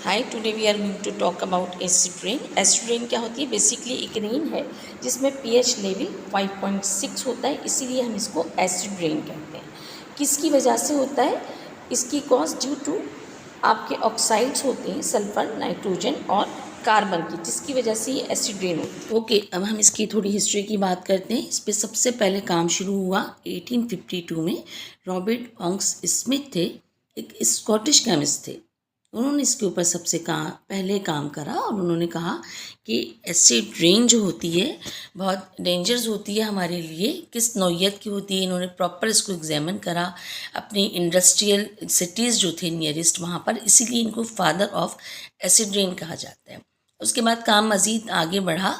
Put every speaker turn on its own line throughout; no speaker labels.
Hi, today we are going to talk about acid rain. Acid rain क्या होती है? Basically एक rain है जिसमें पीएच लेवल 5.6 होता है, इसीलिए हम इसको एसिड रेन कहते हैं। किसकी वजह से होता है? इसकी कॉज ड्यू टू आपके ऑक्साइड्स होते हैं, सल्फर, नाइट्रोजन और कार्बन की, जिसकी वजह से ये एसिड रेन होती है। ओके, अब हम इसकी थोड़ी हिस्ट्री की बात करते हैं। इस पर सबसे पहले काम शुरू हुआ 1852 में। रॉबर्ट ऑंग्स स्मिथ थे, एक स्कॉटिश केमिस्ट थे। उन्होंने इसके ऊपर सबसे पहले काम करा और उन्होंने कहा कि एसिड रेन जो होती है बहुत डेंजरस होती है हमारे लिए, किस नौइयत की होती है। इन्होंने प्रॉपर इसको एग्जामिन करा अपनी इंडस्ट्रियल सिटीज़ जो थे नियरेस्ट वहाँ पर, इसीलिए इनको फादर ऑफ एसिड रेन कहा जाता है। उसके बाद काम मज़ीद आगे बढ़ा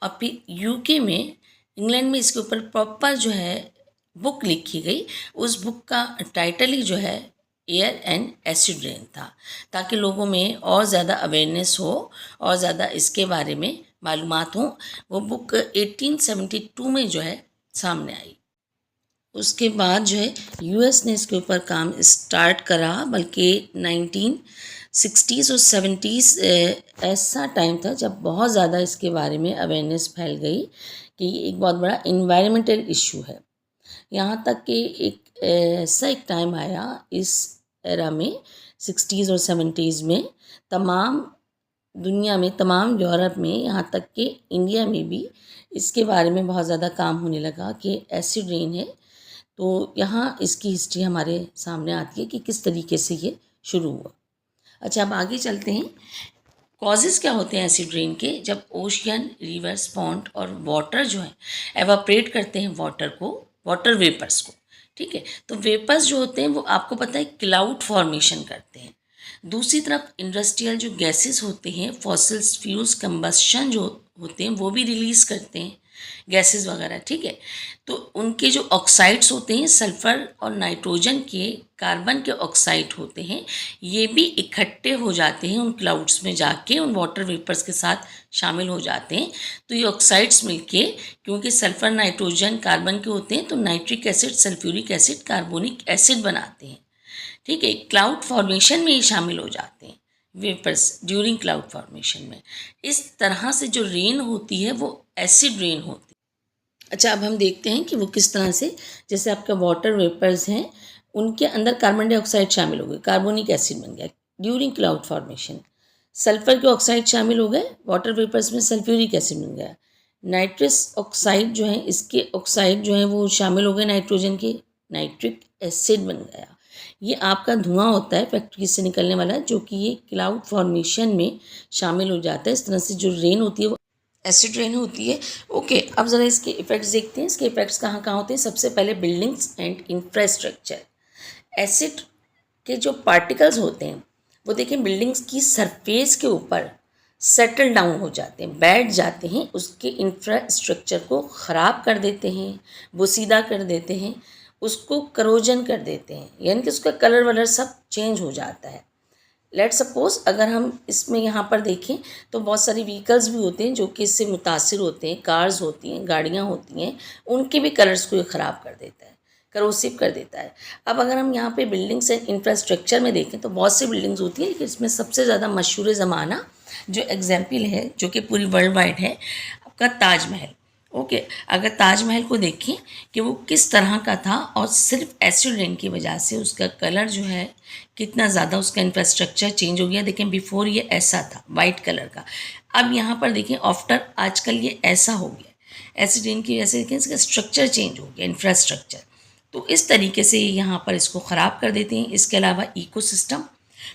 और फिर यूके में, इंग्लैंड में इसके ऊपर प्रॉपर जो है बुक लिखी गई। उस बुक का टाइटल ही जो है एयर एंड एसिड रेन था, ताकि लोगों में और ज़्यादा अवेयरनेस हो और ज़्यादा इसके बारे में मालूमात हो। वो बुक 1872 में जो है सामने आई। उसके बाद जो है यूएस ने इसके ऊपर काम स्टार्ट करा, बल्कि 1960s और 70s ऐसा टाइम था जब बहुत ज़्यादा इसके बारे में अवेयरनेस फैल गई कि ये एक बहुत बड़ा इन्वायरमेंटल इशू है। यहाँ तक कि ऐसा एक टाइम आया इस एरा में, 60s और 70s में, तमाम दुनिया में, तमाम यूरोप में, यहाँ तक कि इंडिया में भी इसके बारे में बहुत ज़्यादा काम होने लगा कि एसिड रेन है। तो यहाँ इसकी हिस्ट्री हमारे सामने आती है कि किस तरीके से ये शुरू हुआ। अच्छा, अब आगे चलते हैं। कॉजेज़ क्या होते हैं एसिड रेन के? जब ओशियन, रिवर्स, पॉन्ड और वाटर जो है एवापरेट करते हैं वाटर वेपर्स को, ठीक है। तो वेपर्स जो होते हैं वो आपको पता है क्लाउड फॉर्मेशन करते हैं। दूसरी तरफ इंडस्ट्रियल जो गैसेस होते हैं, फॉसिल्स फ्यूल्स कंबस्शन जो होते हैं वो भी रिलीज़ करते हैं गैसेस वगैरह, ठीक है। तो उनके जो ऑक्साइड्स होते हैं, सल्फ़र और नाइट्रोजन के, कार्बन के ऑक्साइड होते हैं, ये भी इकट्ठे हो जाते हैं उन क्लाउड्स में जाके, उन वाटर वेपर्स के साथ शामिल हो जाते हैं। तो ये ऑक्साइड्स मिलके, क्योंकि सल्फ़र, नाइट्रोजन, कार्बन के होते हैं, तो nitric acid, sulphuric acid, carbonic acid बनाते हैं, ठीक है। क्लाउड फॉर्मेशन में ये शामिल हो जाते हैं वेपर्स ड्यूरिंग क्लाउड फॉर्मेशन में। इस तरह से जो रेन होती है वो एसिड रेन होती है। अच्छा, अब हम देखते हैं कि वो किस तरह से, जैसे आपका वाटर वेपर्स हैं, उनके अंदर कार्बन डाइऑक्साइड शामिल हो गए, कार्बोनिक एसिड बन गया ड्यूरिंग क्लाउड फॉर्मेशन। सल्फर के ऑक्साइड शामिल हो गए वाटर वेपर्स में, सल्फ्यूरिक एसिड बन गया। नाइट्रस ऑक्साइड जो है, इसके ऑक्साइड जो है वो शामिल हो गए नाइट्रोजन के, नाइट्रिक एसिड बन गया। ये आपका धुआं होता है फैक्ट्री से निकलने वाला, जो कि ये क्लाउड फॉर्मेशन में शामिल हो जाता है। इस तरह से जो रेन होती है वो एसिड रेन होती है। ओके, अब ज़रा इसके इफ़ेक्ट्स देखते हैं। इसके इफ़ेक्ट्स कहाँ कहाँ होते हैं? सबसे पहले बिल्डिंग्स एंड इंफ्रास्ट्रक्चर। एसिड के जो पार्टिकल्स होते हैं वो देखें बिल्डिंग्स की सरफेस के ऊपर सेटल डाउन हो जाते हैं, बैठ जाते हैं, उसके इंफ्रास्ट्रक्चर को ख़राब कर देते हैं, बोसीदा कर देते हैं, उसको करोजन कर देते हैं, यानी कि उसका कलर वलर सब चेंज हो जाता है। लेट सपोज अगर हम इसमें यहाँ पर देखें तो बहुत सारी व्हीकल्स भी होते हैं जो कि इससे मुतासिर होते हैं, कार्स होती हैं, गाड़ियाँ होती हैं, उनके भी कलर्स को ये ख़राब कर देता है, करोसिव कर देता है। अब अगर हम यहाँ पे बिल्डिंग्स एंड इंफ्रास्ट्रक्चर में देखें तो बहुत सी बिल्डिंग्स होती हैं, लेकिन इसमें सबसे ज़्यादा मशहूर ज़माना जो एग्जाम्पल है, जो कि पूरी वर्ल्ड वाइड है, आपका ताजमहल। ओके, अगर ताजमहल को देखें कि वो किस तरह का था और सिर्फ एसिड रेन की वजह से उसका कलर जो है कितना ज़्यादा, उसका इंफ्रास्ट्रक्चर चेंज हो गया। देखें बिफोर ये ऐसा था वाइट कलर का, अब यहाँ पर देखें आफ्टर आजकल ये ऐसा हो गया। एसिड रेन की वजह से देखें इसका स्ट्रक्चर चेंज हो गया, इंफ्रास्ट्रक्चर। तो इस तरीके से यहाँ पर इसको ख़राब कर देते हैं। इसके अलावा इकोसिस्टम,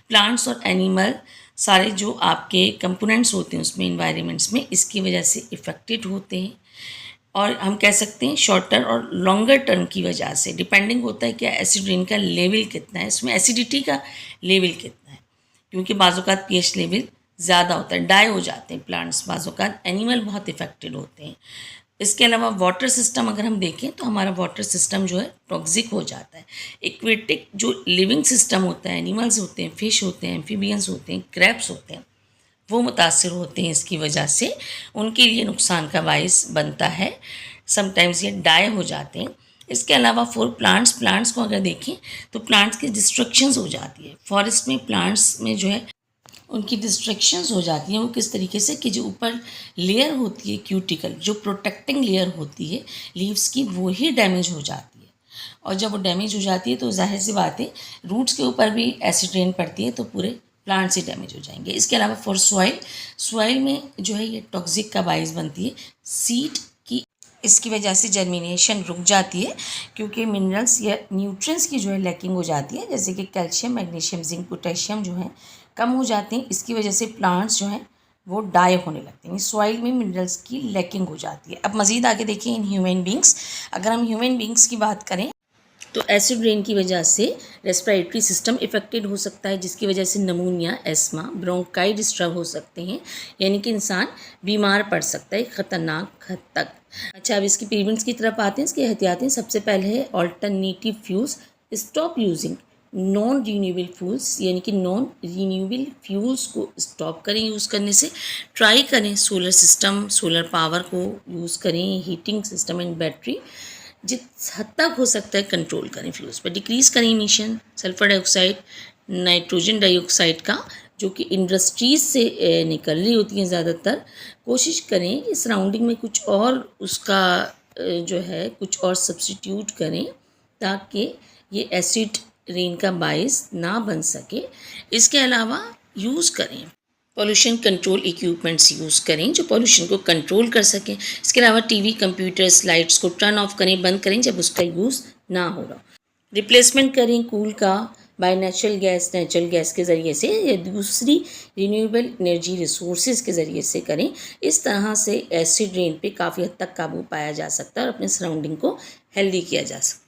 प्लांट्स और एनिमल, सारे जो आपके कंपोनेंट्स होते हैं उसमें, इन्वायरमेंट्स में, इसकी वजह से इफ़ेक्टेड होते हैं। और हम कह सकते हैं शॉर्टर और लॉन्गर टर्म की वजह से डिपेंडिंग होता है कि एसिड रेन का लेवल कितना है, इसमें एसिडिटी का लेवल कितना है, क्योंकि बाज़ोकात पीएच लेवल ज़्यादा होता है, डाई हो जाते हैं प्लांट्स, बाज़ोकात एनिमल बहुत इफेक्टेड होते हैं। इसके अलावा वाटर सिस्टम अगर हम देखें तो हमारा वाटर सिस्टम जो है टॉक्सिक हो जाता है। एक्वेटिक जो लिविंग सिस्टम होता है, एनिमल्स होते हैं, फिश होते हैं, एम्फीबियंस होते हैं, क्रैब्स होते हैं, वो मुतासिर होते हैं इसकी वजह से, उनके लिए नुकसान का बायस बनता है। समटाइम्स ये डाई हो जाते हैं। इसके अलावा फॉर प्लांट्स को अगर देखें तो प्लांट्स की डिस्ट्रक्शंस हो जाती है। फॉरेस्ट में प्लांट्स में जो है उनकी डिस्ट्रैक्शंस हो जाती हैं। वो किस तरीके से कि जो ऊपर लेयर होती है क्यूटिकल, जो प्रोटेक्टिंग लेयर होती है लीव्स की, वो ही डैमेज हो जाती है। और जब वो डैमेज हो जाती है तो जाहिर सी बात है रूट्स के ऊपर भी एसिड रेन पड़ती है तो पूरे प्लांट से डैमेज हो जाएंगे। इसके अलावा फॉर सॉइल में जो है ये टॉक्सिक का बाइस बनती है सीड की। इसकी वजह से जर्मिनेशन रुक जाती है क्योंकि मिनरल्स या न्यूट्रिएंट्स की जो है लैकिंग हो जाती है, जैसे कि कैल्शियम, मैग्नीशियम, जिंक, पोटेशियम जो है कम हो जाते हैं। इसकी वजह से प्लांट्स जो हैं वो डाई होने लगते हैं। सॉइल में मिनरल्स की लैकिंग हो जाती है। अब मज़ीद आगे देखिए इन ह्यूमन बींग्स, अगर हम ह्यूमन बींग्स की बात करें तो एसिड रेन की वजह से रेस्पिरेटरी सिस्टम इफेक्टेड हो सकता है, जिसकी वजह से नमूनिया, एस्मा, ब्रोंकाई डिस्टर्ब हो सकते हैं, यानी कि इंसान बीमार पड़ सकता है ख़तरनाक हद तक। अच्छा, अब इसकी प्रिवेंट्स की तरफ आते हैं, इसकी एहतियातें। सबसे पहले है alternative fuels, stop using non renewable fuels, यानी कि नॉन रीन्यूएबल फ्यूल्स को स्टॉप करें यूज़ करने से। ट्राई करें सोलर सिस्टम, सोलर पावर को यूज़ करें, हीटिंग सिस्टम एंड बैटरी जिस हद तक हो सकता है कंट्रोल करें फ्यूल्स पर। डिक्रीज़ करें emission sulphur dioxide, nitrogen dioxide का, जो कि इंडस्ट्रीज़ से निकल रही होती हैं ज़्यादातर। कोशिश करें कि सराउंडिंग में कुछ और उसका जो है कुछ और सब्स्टिट्यूट करें ताकि ये एसिड रेन का बाइस ना बन सके। इसके अलावा यूज़ करें पॉल्यूशन कंट्रोल इक्विपमेंट्स यूज़ करें जो पॉल्यूशन को कंट्रोल कर सकें। इसके अलावा टीवी, कंप्यूटर्स, लाइट्स को टर्न ऑफ करें, बंद करें जब उसका यूज़ ना हो रहा। रिप्लेसमेंट करें कूल का बाय नेचुरल गैस के ज़रिए से या दूसरी रिन्यूएबल एनर्जी रिसोर्सेज के ज़रिए से करें। इस तरह से एसिड रेन पे काफ़ी हद तक काबू पाया जा सकता है और अपने सराउंडिंग को हेल्दी किया जा सकता है।